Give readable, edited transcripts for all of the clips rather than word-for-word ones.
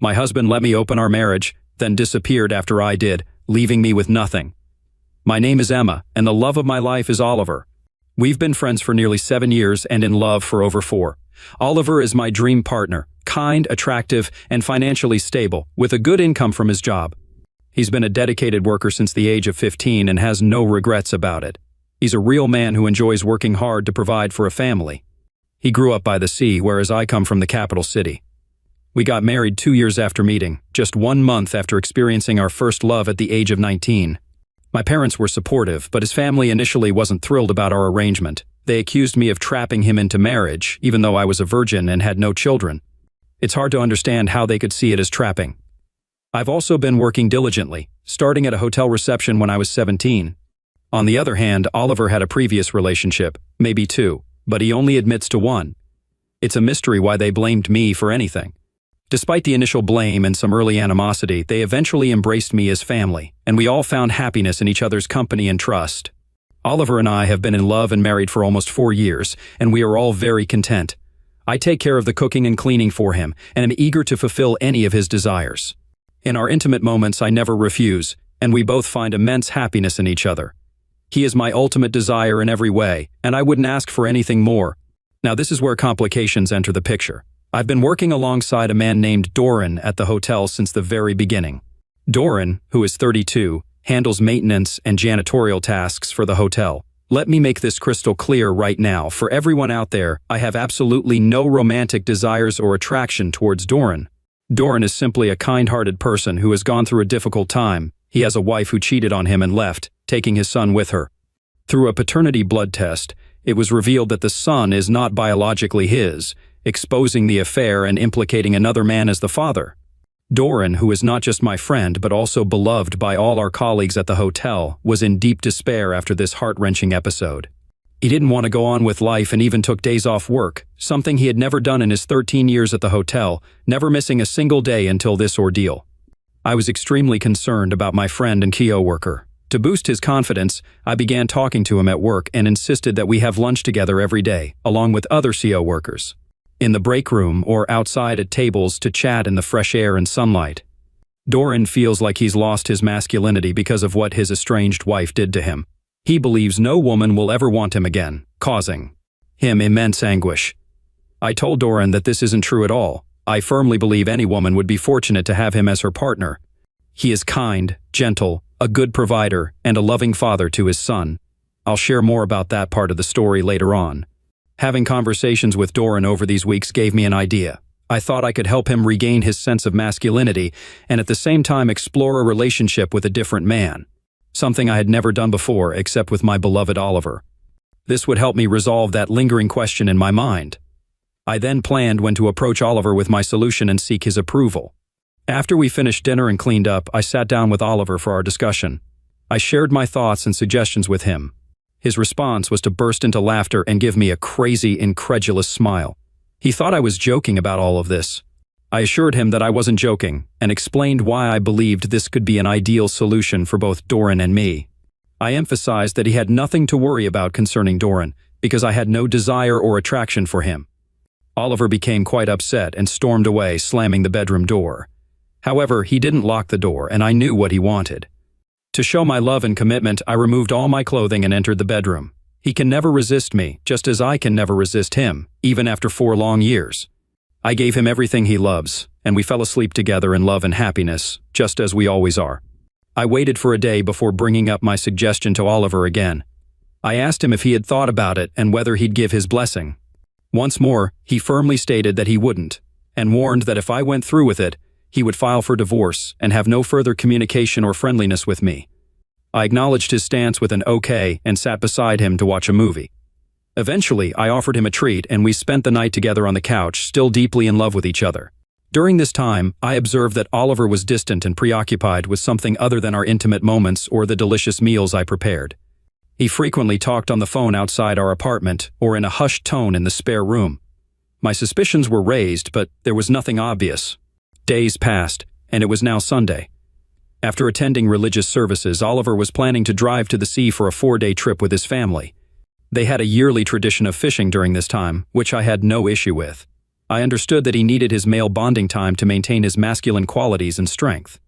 My husband let me open our marriage, then disappeared after I did, leaving me with nothing. My name is Emma, and the love of my life is Oliver. We've been friends for nearly 7 years and in love for over 4. Oliver is my dream partner, kind, attractive, and financially stable, with a good income from his job. He's been a dedicated worker since the age of 15 and has no regrets about it. He's a real man who enjoys working hard to provide for a family. He grew up by the sea, whereas I come from the capital city. We got married 2 years after meeting, just 1 month after experiencing our first love at the age of 19. My parents were supportive, but his family initially wasn't thrilled about our arrangement. They accused me of trapping him into marriage, even though I was a virgin and had no children. It's hard to understand how they could see it as trapping. I've also been working diligently, starting at a hotel reception when I was 17. On the other hand, Oliver had a previous relationship, maybe 2, but he only admits to 1. It's a mystery why they blamed me for anything. Despite the initial blame and some early animosity, they eventually embraced me as family, and we all found happiness in each other's company and trust. Oliver and I have been in love and married for almost 4 years, and we are all very content. I take care of the cooking and cleaning for him, and am eager to fulfill any of his desires. In our intimate moments, I never refuse, and we both find immense happiness in each other. He is my ultimate desire in every way, and I wouldn't ask for anything more. Now this is where complications enter the picture. I've been working alongside a man named Doran at the hotel since the very beginning. Doran, who is 32, handles maintenance and janitorial tasks for the hotel. Let me make this crystal clear right now. For everyone out there, I have absolutely no romantic desires or attraction towards Doran. Doran is simply a kind-hearted person who has gone through a difficult time. He has a wife who cheated on him and left, taking his son with her. Through a paternity blood test, it was revealed that the son is not biologically his, exposing the affair and implicating another man as the father. Doran, who is not just my friend but also beloved by all our colleagues at the hotel, was in deep despair after this heart-wrenching episode. He didn't want to go on with life and even took days off work, something he had never done in his 13 years at the hotel, never missing a single day until this ordeal. I was extremely concerned about my friend and co-worker. To boost his confidence, I began talking to him at work and insisted that we have lunch together every day, along with other CO workers. In the break room or outside at tables to chat in the fresh air and sunlight. Doran feels like he's lost his masculinity because of what his estranged wife did to him. He believes no woman will ever want him again, causing him immense anguish. I told Doran that this isn't true at all. I firmly believe any woman would be fortunate to have him as her partner. He is kind, gentle, a good provider, and a loving father to his son. I'll share more about that part of the story later on. Having conversations with Doran over these weeks gave me an idea. I thought I could help him regain his sense of masculinity and at the same time explore a relationship with a different man. Something I had never done before except with my beloved Oliver. This would help me resolve that lingering question in my mind. I then planned when to approach Oliver with my solution and seek his approval. After we finished dinner and cleaned up, I sat down with Oliver for our discussion. I shared my thoughts and suggestions with him. His response was to burst into laughter and give me a crazy, incredulous smile. He thought I was joking about all of this. I assured him that I wasn't joking and explained why I believed this could be an ideal solution for both Doran and me. I emphasized that he had nothing to worry about concerning Doran because I had no desire or attraction for him. Oliver became quite upset and stormed away, slamming the bedroom door. However, he didn't lock the door and I knew what he wanted. To show my love and commitment, I removed all my clothing and entered the bedroom. He can never resist me, just as I can never resist him, even after 4 long years. I gave him everything he loves, and we fell asleep together in love and happiness, just as we always are. I waited for a day before bringing up my suggestion to Oliver again. I asked him if he had thought about it and whether he'd give his blessing. Once more, he firmly stated that he wouldn't, and warned that if I went through with it, he would file for divorce and have no further communication or friendliness with me. I acknowledged his stance with an okay and sat beside him to watch a movie. Eventually, I offered him a treat and we spent the night together on the couch, still deeply in love with each other. During this time, I observed that Oliver was distant and preoccupied with something other than our intimate moments or the delicious meals I prepared. He frequently talked on the phone outside our apartment or in a hushed tone in the spare room. My suspicions were raised, but there was nothing obvious. Days passed, and it was now Sunday. After attending religious services, Oliver was planning to drive to the sea for a 4-day trip with his family. They had a yearly tradition of fishing during this time, which I had no issue with. I understood that he needed his male bonding time to maintain his masculine qualities and strength.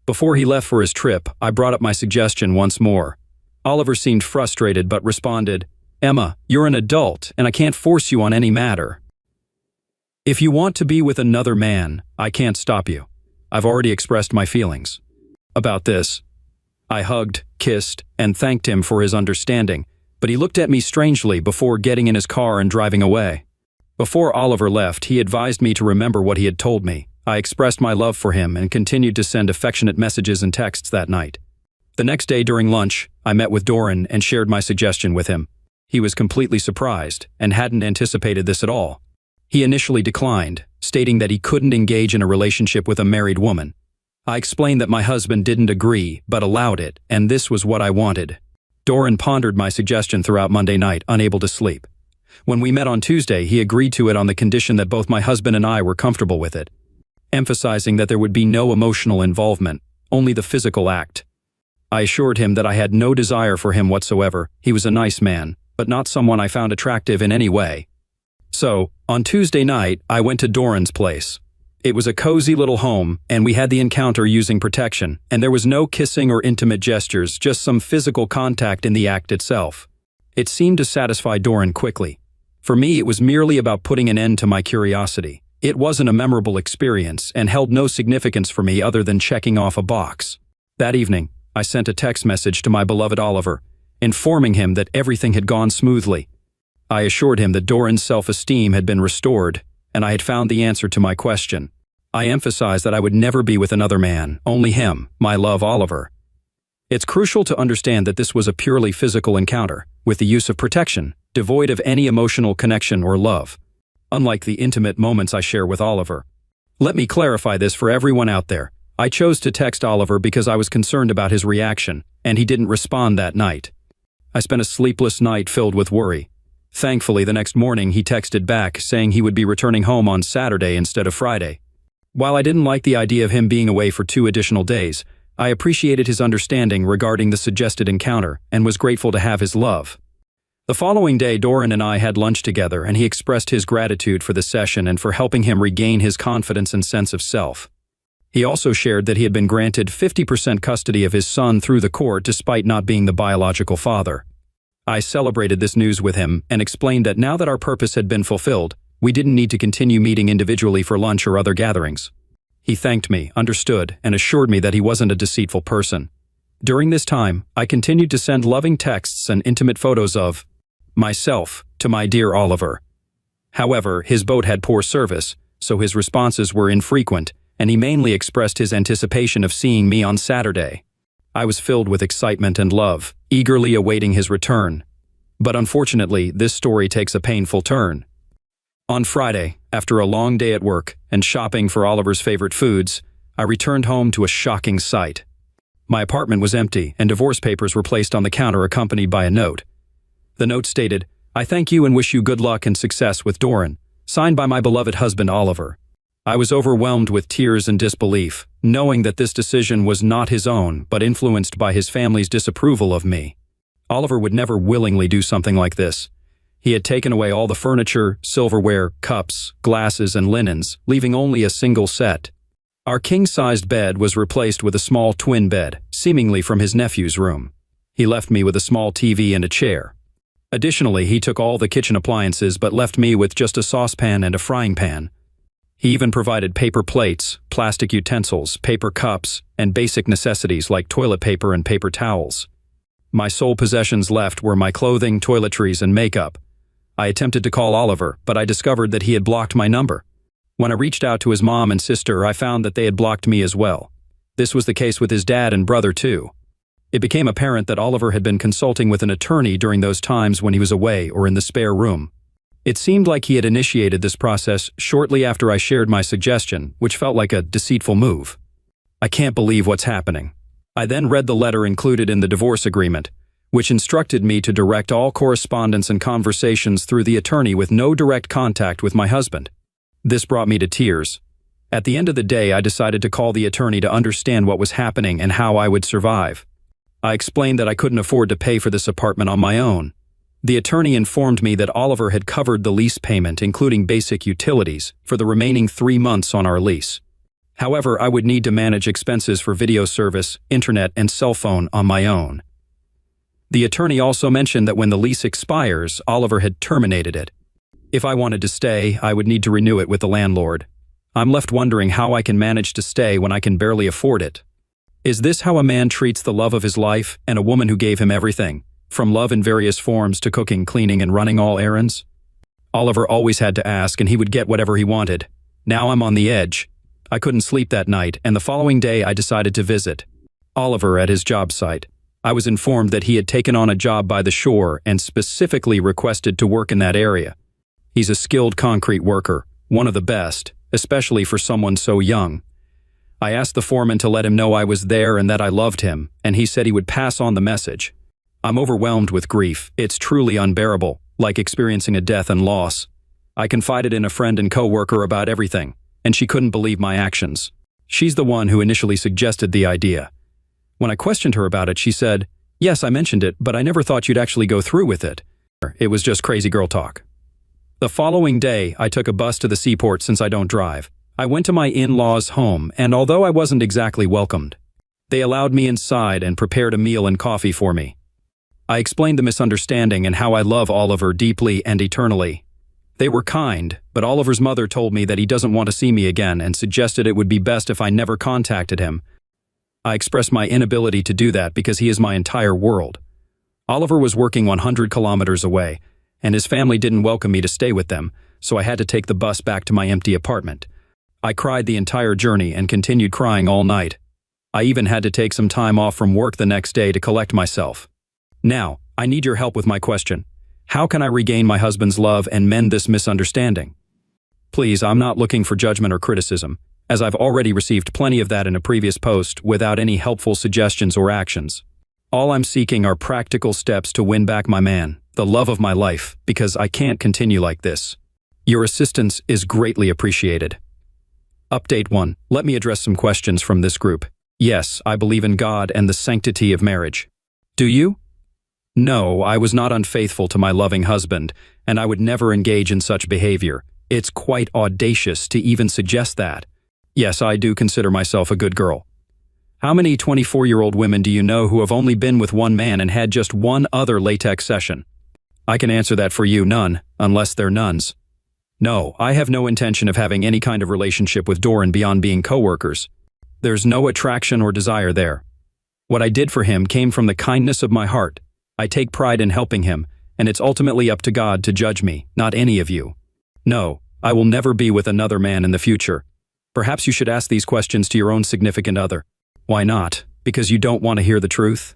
Before he left for his trip, I brought up my suggestion once more. Oliver seemed frustrated but responded, "Emma, you're an adult, and I can't force you on any matter. If you want to be with another man, I can't stop you. I've already expressed my feelings." About this, I hugged, kissed, and thanked him for his understanding, but he looked at me strangely before getting in his car and driving away. Before Oliver left, he advised me to remember what he had told me. I expressed my love for him and continued to send affectionate messages and texts that night. The next day during lunch, I met with Doran and shared my suggestion with him. He was completely surprised and hadn't anticipated this at all. He initially declined, stating that he couldn't engage in a relationship with a married woman. I explained that my husband didn't agree, but allowed it, and this was what I wanted. Doran pondered my suggestion throughout Monday night, unable to sleep. When we met on Tuesday, he agreed to it on the condition that both my husband and I were comfortable with it, emphasizing that there would be no emotional involvement, only the physical act. I assured him that I had no desire for him whatsoever. He was a nice man, but not someone I found attractive in any way. So, on Tuesday night, I went to Doran's place. It was a cozy little home, and we had the encounter using protection, and there was no kissing or intimate gestures, just some physical contact in the act itself. It seemed to satisfy Doran quickly. For me, it was merely about putting an end to my curiosity. It wasn't a memorable experience and held no significance for me other than checking off a box. That evening, I sent a text message to my beloved Oliver, informing him that everything had gone smoothly. I assured him that Doran's self-esteem had been restored, and I had found the answer to my question. I emphasized that I would never be with another man, only him, my love Oliver. It's crucial to understand that this was a purely physical encounter, with the use of protection, devoid of any emotional connection or love, unlike the intimate moments I share with Oliver. Let me clarify this for everyone out there. I chose to text Oliver because I was concerned about his reaction, and he didn't respond that night. I spent a sleepless night filled with worry. Thankfully, the next morning he texted back saying he would be returning home on Saturday instead of Friday. While I didn't like the idea of him being away for 2 additional days, I appreciated his understanding regarding the suggested encounter and was grateful to have his love. The following day, Doran and I had lunch together, and he expressed his gratitude for the session and for helping him regain his confidence and sense of self. He also shared that he had been granted 50% custody of his son through the court despite not being the biological father. I celebrated this news with him and explained that now that our purpose had been fulfilled, we didn't need to continue meeting individually for lunch or other gatherings. He thanked me, understood, and assured me that he wasn't a deceitful person. During this time, I continued to send loving texts and intimate photos of myself to my dear Oliver. However, his boat had poor service, so his responses were infrequent, and he mainly expressed his anticipation of seeing me on Saturday. I was filled with excitement and love, eagerly awaiting his return. But unfortunately, this story takes a painful turn. On Friday, after a long day at work and shopping for Oliver's favorite foods, I returned home to a shocking sight. My apartment was empty, and divorce papers were placed on the counter accompanied by a note. The note stated, "I thank you and wish you good luck and success with Doran," signed by my beloved husband Oliver. I was overwhelmed with tears and disbelief, knowing that this decision was not his own, but influenced by his family's disapproval of me. Oliver would never willingly do something like this. He had taken away all the furniture, silverware, cups, glasses, and linens, leaving only a single set. Our king-sized bed was replaced with a small twin bed, seemingly from his nephew's room. He left me with a small TV and a chair. Additionally, he took all the kitchen appliances but left me with just a saucepan and a frying pan. He even provided paper plates, plastic utensils, paper cups, and basic necessities like toilet paper and paper towels. My sole possessions left were my clothing, toiletries, and makeup. I attempted to call Oliver, but I discovered that he had blocked my number. When I reached out to his mom and sister, I found that they had blocked me as well. This was the case with his dad and brother too. It became apparent that Oliver had been consulting with an attorney during those times when he was away or in the spare room. It seemed like he had initiated this process shortly after I shared my suggestion, which felt like a deceitful move. I can't believe what's happening. I then read the letter included in the divorce agreement, which instructed me to direct all correspondence and conversations through the attorney with no direct contact with my husband. This brought me to tears. At the end of the day, I decided to call the attorney to understand what was happening and how I would survive. I explained that I couldn't afford to pay for this apartment on my own. The attorney informed me that Oliver had covered the lease payment, including basic utilities, for the remaining 3 months on our lease. However, I would need to manage expenses for video service, internet, and cell phone on my own. The attorney also mentioned that when the lease expires, Oliver had terminated it. If I wanted to stay, I would need to renew it with the landlord. I'm left wondering how I can manage to stay when I can barely afford it. Is this how a man treats the love of his life and a woman who gave him everything, from love in various forms to cooking, cleaning, and running all errands? Oliver always had to ask, and he would get whatever he wanted. Now I'm on the edge. I couldn't sleep that night, and the following day I decided to visit Oliver at his job site. I was informed that he had taken on a job by the shore and specifically requested to work in that area. He's a skilled concrete worker, one of the best, especially for someone so young. I asked the foreman to let him know I was there and that I loved him, and he said he would pass on the message. I'm overwhelmed with grief. It's truly unbearable, like experiencing a death and loss. I confided in a friend and co-worker about everything, and she couldn't believe my actions. She's the one who initially suggested the idea. When I questioned her about it, she said, "Yes, I mentioned it, but I never thought you'd actually go through with it. It was just crazy girl talk." The following day, I took a bus to the seaport since I don't drive. I went to my in-laws' home, and although I wasn't exactly welcomed, they allowed me inside and prepared a meal and coffee for me. I explained the misunderstanding and how I love Oliver deeply and eternally. They were kind, but Oliver's mother told me that he doesn't want to see me again and suggested it would be best if I never contacted him. I expressed my inability to do that because he is my entire world. Oliver was working 100 kilometers away, and his family didn't welcome me to stay with them, so I had to take the bus back to my empty apartment. I cried the entire journey and continued crying all night. I even had to take some time off from work the next day to collect myself. Now, I need your help with my question. How can I regain my husband's love and mend this misunderstanding? Please, I'm not looking for judgment or criticism, as I've already received plenty of that in a previous post without any helpful suggestions or actions. All I'm seeking are practical steps to win back my man, the love of my life, because I can't continue like this. Your assistance is greatly appreciated. Update 1. Let me address some questions from this group. Yes, I believe in God and the sanctity of marriage. Do you? No, I was not unfaithful to my loving husband, and I would never engage in such behavior. It's quite audacious to even suggest that. Yes, I do consider myself a good girl. How many 24-year-old women do you know who have only been with one man and had just one other latex session? I can answer that for you, none, unless they're nuns. No, I have no intention of having any kind of relationship with Doran beyond being co-workers. There's no attraction or desire there. What I did for him came from the kindness of my heart. I take pride in helping him, and it's ultimately up to God to judge me, not any of you. No, I will never be with another man in the future. Perhaps you should ask these questions to your own significant other. Why not? Because you don't want to hear the truth?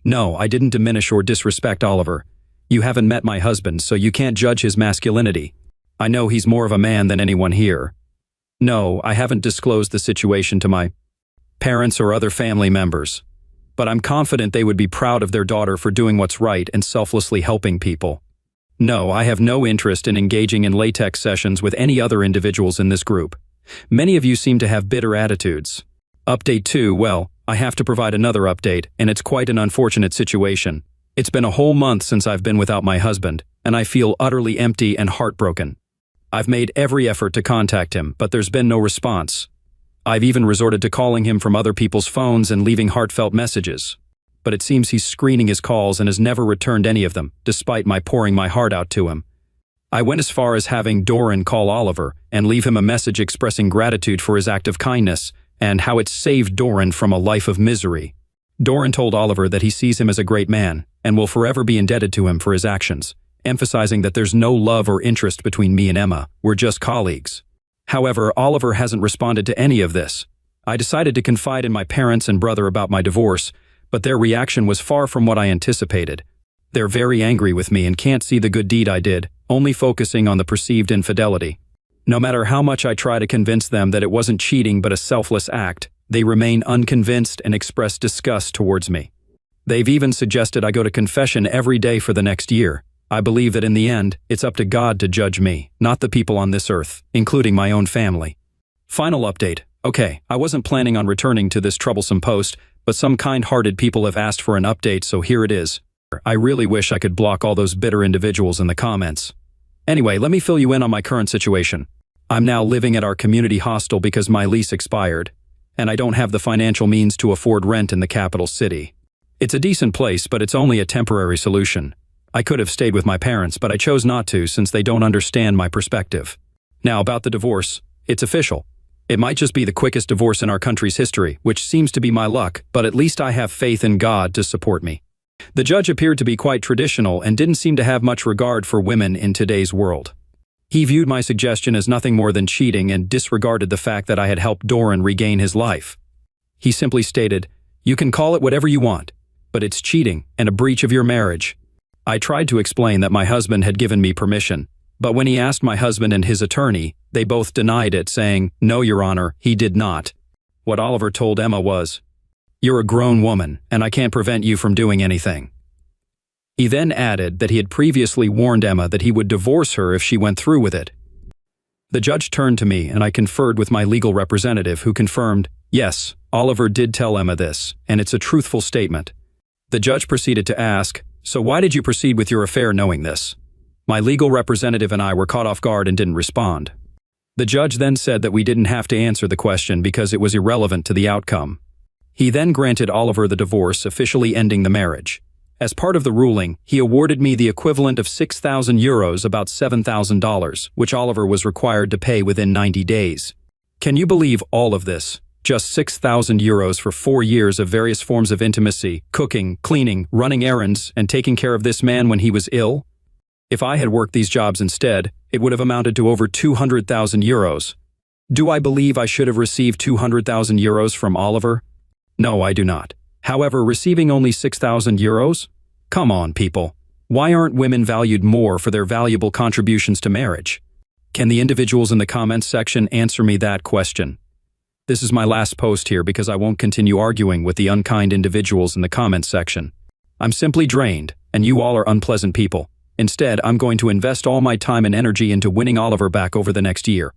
No, I didn't diminish or disrespect Oliver. You haven't met my husband, so you can't judge his masculinity. I know he's more of a man than anyone here. No, I haven't disclosed the situation to my parents or other family members. But I'm confident they would be proud of their daughter for doing what's right and selflessly helping people. No, I have no interest in engaging in latex sessions with any other individuals in this group. Many of you seem to have bitter attitudes. Update 2, well, I have to provide another update, and it's quite an unfortunate situation. It's been a whole month since I've been without my husband, and I feel utterly empty and heartbroken. I've made every effort to contact him, but there's been no response. I've even resorted to calling him from other people's phones and leaving heartfelt messages. But it seems he's screening his calls and has never returned any of them, despite my pouring my heart out to him. I went as far as having Doran call Oliver and leave him a message expressing gratitude for his act of kindness and how it saved Doran from a life of misery. Doran told Oliver that he sees him as a great man and will forever be indebted to him for his actions, emphasizing that there's no love or interest between me and Emma, we're just colleagues. However, Oliver hasn't responded to any of this. I decided to confide in my parents and brother about my divorce, but their reaction was far from what I anticipated. They're very angry with me and can't see the good deed I did, only focusing on the perceived infidelity. No matter how much I try to convince them that it wasn't cheating but a selfless act, they remain unconvinced and express disgust towards me. They've even suggested I go to confession every day for the next year. I believe that in the end, it's up to God to judge me, not the people on this earth, including my own family. Final update. Okay, I wasn't planning on returning to this troublesome post, but some kind-hearted people have asked for an update, so here it is. I really wish I could block all those bitter individuals in the comments. Anyway, let me fill you in on my current situation. I'm now living at our community hostel because my lease expired, and I don't have the financial means to afford rent in the capital city. It's a decent place, but it's only a temporary solution. I could have stayed with my parents, but I chose not to since they don't understand my perspective. Now, about the divorce, it's official. It might just be the quickest divorce in our country's history, which seems to be my luck, but at least I have faith in God to support me. The judge appeared to be quite traditional and didn't seem to have much regard for women in today's world. He viewed my suggestion as nothing more than cheating and disregarded the fact that I had helped Doran regain his life. He simply stated, "You can call it whatever you want, but it's cheating and a breach of your marriage." I tried to explain that my husband had given me permission, but when he asked my husband and his attorney, they both denied it, saying, "No, Your Honor, he did not." What Oliver told Emma was, "You're a grown woman, and I can't prevent you from doing anything." He then added that he had previously warned Emma that he would divorce her if she went through with it. The judge turned to me and I conferred with my legal representative, who confirmed, yes, Oliver did tell Emma this, and it's a truthful statement. The judge proceeded to ask, "So why did you proceed with your affair knowing this?" My legal representative and I were caught off guard and didn't respond. The judge then said that we didn't have to answer the question because it was irrelevant to the outcome. He then granted Oliver the divorce, officially ending the marriage. As part of the ruling, he awarded me the equivalent of €6,000, about $7,000, which Oliver was required to pay within 90 days. Can you believe all of this? Just €6,000 for 4 years of various forms of intimacy, cooking, cleaning, running errands, and taking care of this man when he was ill? If I had worked these jobs instead, it would have amounted to over €200,000. Do I believe I should have received €200,000 from Oliver? No, I do not. However, receiving only €6,000? Come on, people. Why aren't women valued more for their valuable contributions to marriage? Can the individuals in the comments section answer me that question? This is my last post here because I won't continue arguing with the unkind individuals in the comments section. I'm simply drained, and you all are unpleasant people. Instead, I'm going to invest all my time and energy into winning Oliver back over the next year.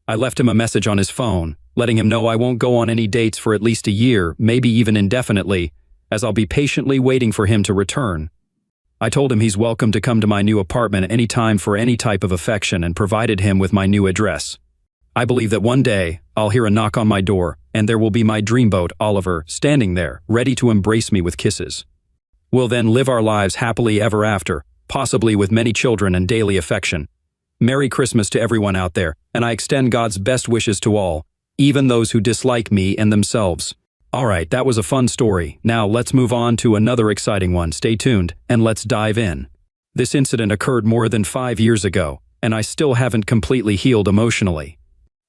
I left him a message on his phone, letting him know I won't go on any dates for at least a year, maybe even indefinitely, as I'll be patiently waiting for him to return. I told him he's welcome to come to my new apartment at any time for any type of affection and provided him with my new address. I believe that one day, I'll hear a knock on my door, and there will be my dreamboat, Oliver, standing there, ready to embrace me with kisses. We'll then live our lives happily ever after, possibly with many children and daily affection. Merry Christmas to everyone out there, and I extend God's best wishes to all, even those who dislike me and themselves. Alright, that was a fun story. Now let's move on to another exciting one. Stay tuned, and let's dive in. This incident occurred more than 5 years ago, and I still haven't completely healed emotionally.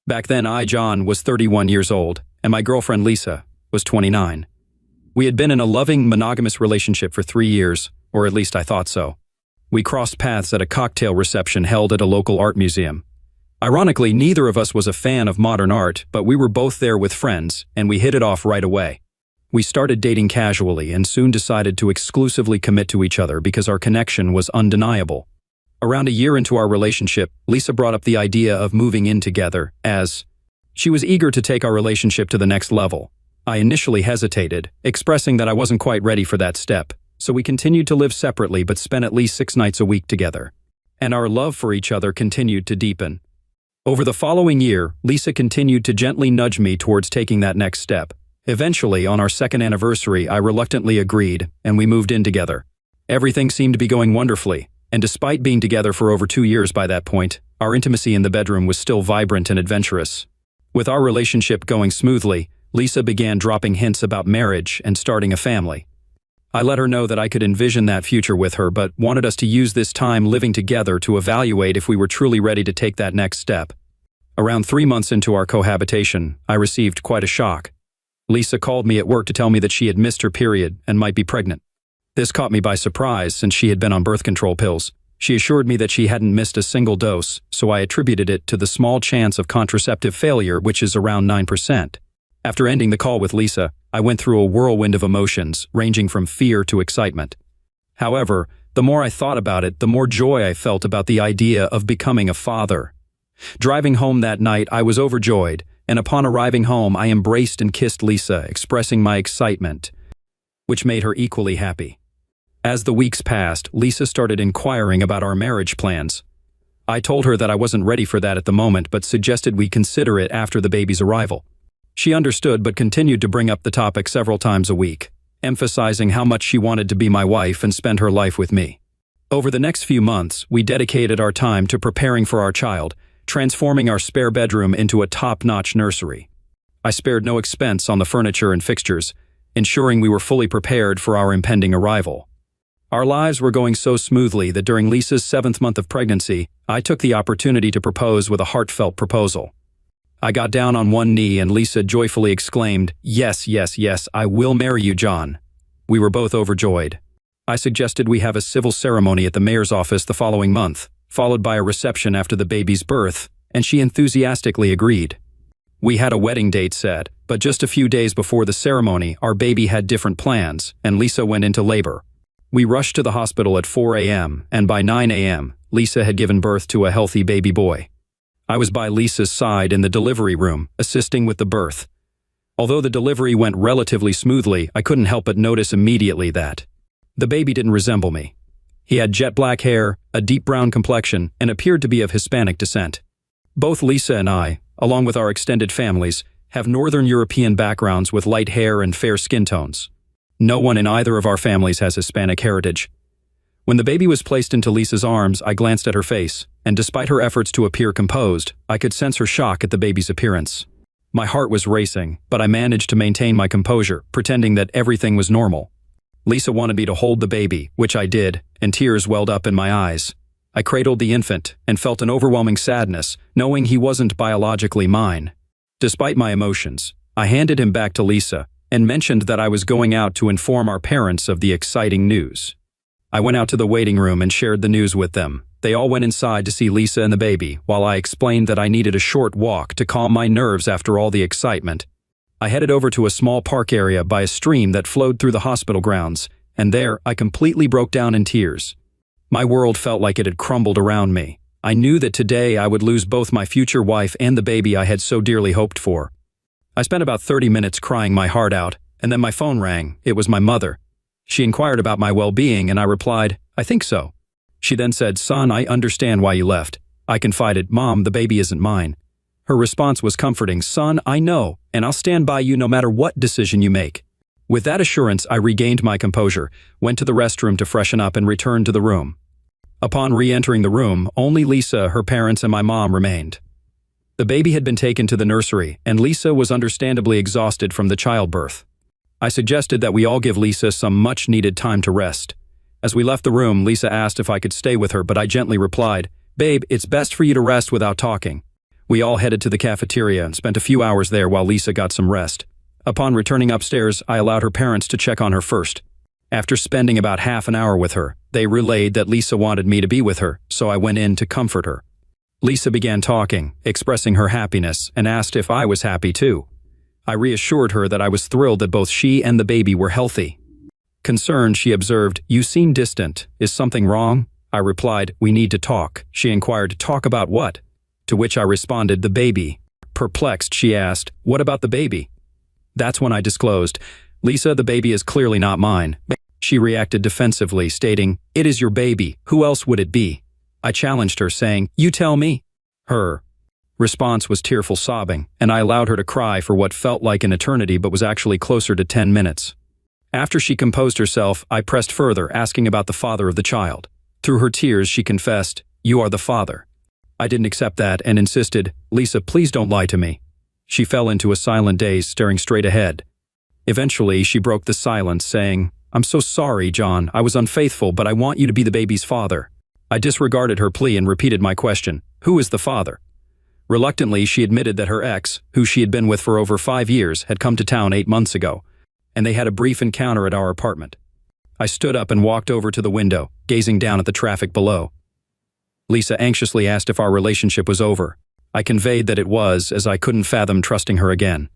Back then John, was 31 years old, and my girlfriend Lisa was 29. We had been in a loving, monogamous relationship for 3 years, or at least I thought so. We crossed paths at a cocktail reception held at a local art museum. Ironically, neither of us was a fan of modern art, but we were both there with friends, and we hit it off right away. We started dating casually and soon decided to exclusively commit to each other because our connection was undeniable. Around a year into our relationship, Lisa brought up the idea of moving in together, as she was eager to take our relationship to the next level. I initially hesitated, expressing that I wasn't quite ready for that step. So we continued to live separately but spent at least 6 nights a week together. And our love for each other continued to deepen. Over the following year, Lisa continued to gently nudge me towards taking that next step. Eventually, on our 2nd anniversary, I reluctantly agreed, and we moved in together. Everything seemed to be going wonderfully, and despite being together for over 2 years by that point, our intimacy in the bedroom was still vibrant and adventurous. With our relationship going smoothly, Lisa began dropping hints about marriage and starting a family. I let her know that I could envision that future with her, but wanted us to use this time living together to evaluate if we were truly ready to take that next step. Around 3 months into our cohabitation, I received quite a shock. Lisa called me at work to tell me that she had missed her period and might be pregnant. This caught me by surprise since she had been on birth control pills. She assured me that she hadn't missed a single dose, so I attributed it to the small chance of contraceptive failure, which is around 9%. After ending the call with Lisa, I went through a whirlwind of emotions, ranging from fear to excitement. However, the more I thought about it, the more joy I felt about the idea of becoming a father. Driving home that night, I was overjoyed, and upon arriving home, I embraced and kissed Lisa, expressing my excitement, which made her equally happy. As the weeks passed, Lisa started inquiring about our marriage plans. I told her that I wasn't ready for that at the moment but suggested we consider it after the baby's arrival. She understood but continued to bring up the topic several times a week, emphasizing how much she wanted to be my wife and spend her life with me. Over the next few months, we dedicated our time to preparing for our child, transforming our spare bedroom into a top-notch nursery. I spared no expense on the furniture and fixtures, ensuring we were fully prepared for our impending arrival. Our lives were going so smoothly that during Lisa's 7th month of pregnancy, I took the opportunity to propose with a heartfelt proposal. I got down on one knee and Lisa joyfully exclaimed, "Yes, yes, yes, I will marry you, John." We were both overjoyed. I suggested we have a civil ceremony at the mayor's office the following month, followed by a reception after the baby's birth, and she enthusiastically agreed. We had a wedding date set, but just a few days before the ceremony, our baby had different plans, and Lisa went into labor. We rushed to the hospital at 4 a.m., and by 9 a.m., Lisa had given birth to a healthy baby boy. I was by Lisa's side in the delivery room, assisting with the birth. Although the delivery went relatively smoothly, I couldn't help but notice immediately that the baby didn't resemble me. He had jet black hair, a deep brown complexion, and appeared to be of Hispanic descent. Both Lisa and I, along with our extended families, have Northern European backgrounds with light hair and fair skin tones. No one in either of our families has Hispanic heritage. When the baby was placed into Lisa's arms, I glanced at her face, and despite her efforts to appear composed, I could sense her shock at the baby's appearance. My heart was racing, but I managed to maintain my composure, pretending that everything was normal. Lisa wanted me to hold the baby, which I did, and tears welled up in my eyes. I cradled the infant and felt an overwhelming sadness, knowing he wasn't biologically mine. Despite my emotions, I handed him back to Lisa and mentioned that I was going out to inform our parents of the exciting news. I went out to the waiting room and shared the news with them. They all went inside to see Lisa and the baby, while I explained that I needed a short walk to calm my nerves after all the excitement. I headed over to a small park area by a stream that flowed through the hospital grounds, and there I completely broke down in tears. My world felt like it had crumbled around me. I knew that today I would lose both my future wife and the baby I had so dearly hoped for. I spent about 30 minutes crying my heart out, and then my phone rang. It was my mother. She inquired about my well-being, and I replied, "I think so." She then said, "Son, I understand why you left." I confided, "Mom, the baby isn't mine." Her response was comforting, "Son, I know, and I'll stand by you no matter what decision you make." With that assurance, I regained my composure, went to the restroom to freshen up, and returned to the room. Upon re-entering the room, only Lisa, her parents, and my mom remained. The baby had been taken to the nursery, and Lisa was understandably exhausted from the childbirth. I suggested that we all give Lisa some much-needed time to rest. As we left the room, Lisa asked if I could stay with her, but I gently replied, "Babe, it's best for you to rest without talking." We all headed to the cafeteria and spent a few hours there while Lisa got some rest. Upon returning upstairs, I allowed her parents to check on her first. After spending about half an hour with her, they relayed that Lisa wanted me to be with her, so I went in to comfort her. Lisa began talking, expressing her happiness, and asked if I was happy too. I reassured her that I was thrilled that both she and the baby were healthy. Concerned, she observed, "You seem distant. Is something wrong?" I replied, "We need to talk." She inquired, "Talk about what?" To which I responded, "The baby." Perplexed, she asked, "What about the baby?" That's when I disclosed, "Lisa, the baby is clearly not mine." She reacted defensively, stating, "It is your baby. Who else would it be?" I challenged her, saying, "You tell me." Her response was tearful sobbing, and I allowed her to cry for what felt like an eternity but was actually closer to 10 minutes. After she composed herself, I pressed further, asking about the father of the child. Through her tears, she confessed, "You are the father." I didn't accept that and insisted, "Lisa, please don't lie to me." She fell into a silent daze, staring straight ahead. Eventually, she broke the silence, saying, "I'm so sorry, John. I was unfaithful, but I want you to be the baby's father." I disregarded her plea and repeated my question, "Who is the father?" Reluctantly, she admitted that her ex, who she had been with for over 5 years, had come to town 8 months ago, and they had a brief encounter at our apartment. I stood up and walked over to the window, gazing down at the traffic below. Lisa anxiously asked if our relationship was over. I conveyed that it was, as I couldn't fathom trusting her again.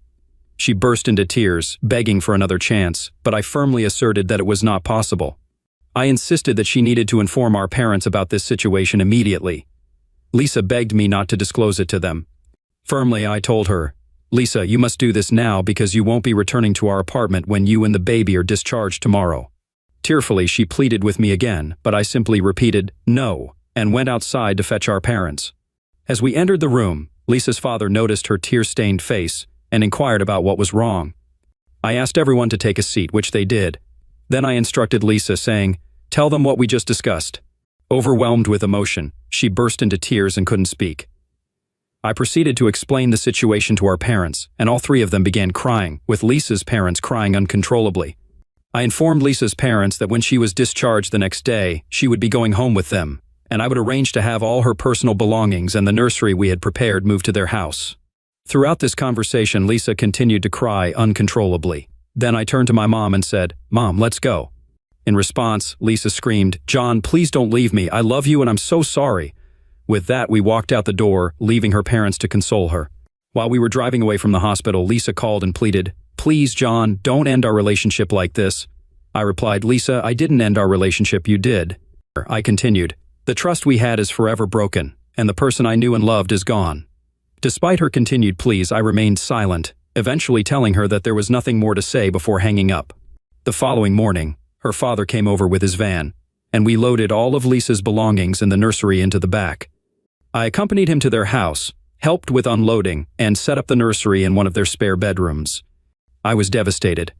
She burst into tears, begging for another chance, but I firmly asserted that it was not possible. I insisted that she needed to inform our parents about this situation immediately. Lisa begged me not to disclose it to them. Firmly, I told her, "Lisa, you must do this now because you won't be returning to our apartment when you and the baby are discharged tomorrow." Tearfully, she pleaded with me again, but I simply repeated, no, and went outside to fetch our parents. As we entered the room, Lisa's father noticed her tear-stained face and inquired about what was wrong. I asked everyone to take a seat, which they did. Then I instructed Lisa, saying, "Tell them what we just discussed." Overwhelmed with emotion, she burst into tears and couldn't speak. I proceeded to explain the situation to our parents, and all three of them began crying, with Lisa's parents crying uncontrollably. I informed Lisa's parents that when she was discharged the next day, she would be going home with them, and I would arrange to have all her personal belongings and the nursery we had prepared moved to their house. Throughout this conversation, Lisa continued to cry uncontrollably. Then I turned to my mom and said, "Mom, let's go." In response, Lisa screamed, "John, please don't leave me. I love you and I'm so sorry." With that, we walked out the door, leaving her parents to console her. While we were driving away from the hospital, Lisa called and pleaded, "Please, John, don't end our relationship like this." I replied, "Lisa, I didn't end our relationship, you did." I continued, "The trust we had is forever broken, and the person I knew and loved is gone." Despite her continued pleas, I remained silent, eventually telling her that there was nothing more to say before hanging up. The following morning, her father came over with his van, and we loaded all of Lisa's belongings in the nursery into the back. I accompanied him to their house, helped with unloading, and set up the nursery in one of their spare bedrooms. I was devastated.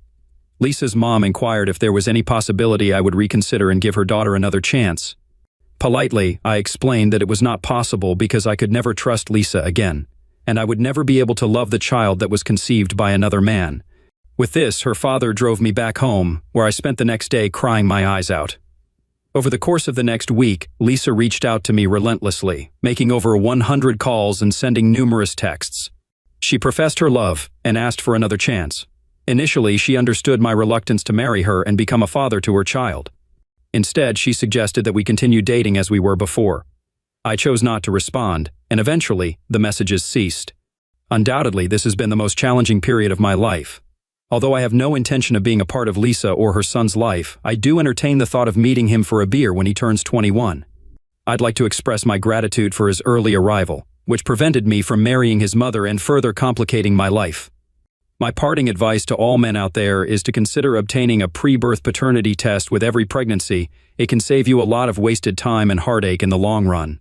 Lisa's mom inquired if there was any possibility I would reconsider and give her daughter another chance. Politely, I explained that it was not possible because I could never trust Lisa again, and I would never be able to love the child that was conceived by another man. With this, her father drove me back home, where I spent the next day crying my eyes out. Over the course of the next week, Lisa reached out to me relentlessly, making over 100 calls and sending numerous texts. She professed her love and asked for another chance. Initially, she understood my reluctance to marry her and become a father to her child. Instead, she suggested that we continue dating as we were before. I chose not to respond, and eventually, the messages ceased. Undoubtedly, this has been the most challenging period of my life. Although I have no intention of being a part of Lisa or her son's life, I do entertain the thought of meeting him for a beer when he turns 21. I'd like to express my gratitude for his early arrival, which prevented me from marrying his mother and further complicating my life. My parting advice to all men out there is to consider obtaining a pre-birth paternity test with every pregnancy. It can save you a lot of wasted time and heartache in the long run.